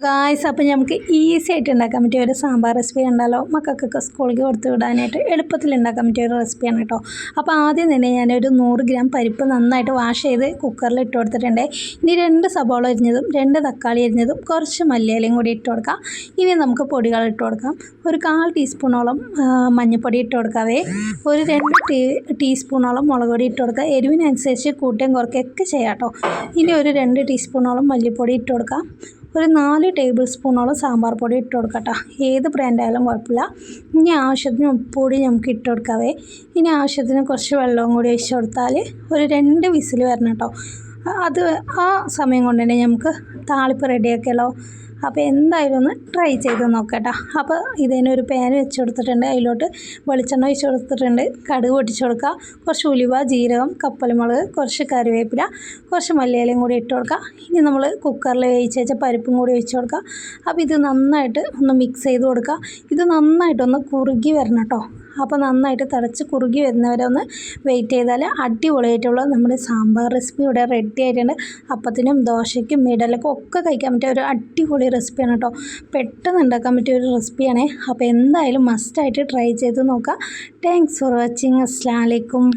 Guys, അപ്പോൾ നമുക്ക് easy ആയിട്ട് ഉണ്ടാക്കാൻ പറ്റിയ ഒരു സാമ്പാർ റെസിപ്പി ഉണ്ടല്ലോ. മക്കൾക്കൊക്കെ സ്കൂളിലേക്ക് കൊടുത്തു വിടാനായിട്ട് എളുപ്പത്തിൽ ഉണ്ടാക്കാൻ പറ്റിയ ഒരു റെസിപ്പിയാണ് കേട്ടോ. അപ്പോൾ ആദ്യം തന്നെ ഞാനൊരു 100 ഗ്രാം പരിപ്പ് നന്നായിട്ട് വാഷ് ചെയ്ത് കുക്കറിൽ ഇട്ട് കൊടുത്തിട്ടുണ്ട്. ഇനി 2 സബോള അരിഞ്ഞതും 2 തക്കാളി അരിഞ്ഞതും കുറച്ച് മല്ലിയിലയും കൂടി ഇട്ട് കൊടുക്കാം. ഇനി നമുക്ക് പൊടികൾ ഇട്ട് കൊടുക്കാം. ഒരു 1/4 ടീസ്പൂണോളം മഞ്ഞൾപ്പൊടി ഇട്ട് കൊടുക്കാവേ. ഒരു 2 ടീസ്പൂണോളം മുളക് പൊടി ഇട്ട് കൊടുക്കുക. എരിവിനനുസരിച്ച് കൂട്ടുകയും കുറയ്ക്കുകയൊക്കെ ചെയ്യാം കേട്ടോ. ഇനി ഒരു 2 ടീസ്പൂണോളം മല്ലിപ്പൊടി ഇട്ട് കൊടുക്കാം. ഒരു 4 ടേബിൾ സ്പൂണോളം സാമ്പാർ പൊടി ഇട്ട് കൊടുക്കട്ടോ. ഏത് ബ്രാൻഡായാലും കുഴപ്പമില്ല. ഇനി ആവശ്യത്തിന് ഉപ്പ് കൂടി നമുക്ക് ഇട്ട് കൊടുക്കാവേ. ഇനി ആവശ്യത്തിന് കുറച്ച് വെള്ളവും കൂടി ഒഴിച്ച് കൊടുത്താൽ ഒരു 2 വിസിൽ വരണം കേട്ടോ. അത് ആ സമയം കൊണ്ട് തന്നെ നമുക്ക് താളിപ്പ് റെഡിയാക്കിയല്ലോ. അപ്പോൾ എന്തായാലും ഒന്ന് ട്രൈ ചെയ്ത് നോക്കട്ടോ. അപ്പോൾ ഇതിനൊരു പാൻ വെച്ച് കൊടുത്തിട്ടുണ്ട്. അതിലോട്ട് വെളിച്ചെണ്ണ ഒഴിച്ച് കൊടുത്തിട്ടുണ്ട്. കടുക് പൊട്ടിച്ച് കൊടുക്കുക. കുറച്ച് ഉലുവ, ജീരകം, കപ്പൽമുളക്, കുറച്ച് കറിവേപ്പില, കുറച്ച് മല്ലിയിലയും കൂടി ഇട്ട് കൊടുക്കുക. ഇനി നമ്മൾ കുക്കറിൽ വേവിച്ച് വെച്ച പരിപ്പും കൂടി ഒഴിച്ച് കൊടുക്കുക. അപ്പോൾ ഇത് നന്നായിട്ട് ഒന്ന് മിക്സ് ചെയ്ത് കൊടുക്കുക. ഇത് നന്നായിട്ടൊന്ന് കുറുകി വരണം കേട്ടോ. അപ്പോൾ നന്നായിട്ട് തിളച്ച് കുറുകി വരുന്നവരെ ഒന്ന് വെയിറ്റ് ചെയ്താൽ അടിപൊളിയായിട്ടുള്ള നമ്മുടെ സാമ്പാർ റെസിപ്പി ഇവിടെ റെഡി ആയിട്ടുണ്ട്. അപ്പത്തിനും ദോശയ്ക്കും ഇഡലിക്കും ഒക്കെ കഴിക്കാൻ പറ്റിയ ഒരു അടിപൊളി റെസിപ്പിയാണ് കേട്ടോ. പെട്ടെന്ന് ഉണ്ടാക്കാൻ പറ്റിയ ഒരു റെസിപ്പിയാണ്. അപ്പോൾ എന്തായാലും മസ്റ്റായിട്ട് ട്രൈ ചെയ്ത് നോക്കുക. Thanks for watching. അസ്സലാമു അലൈക്കും.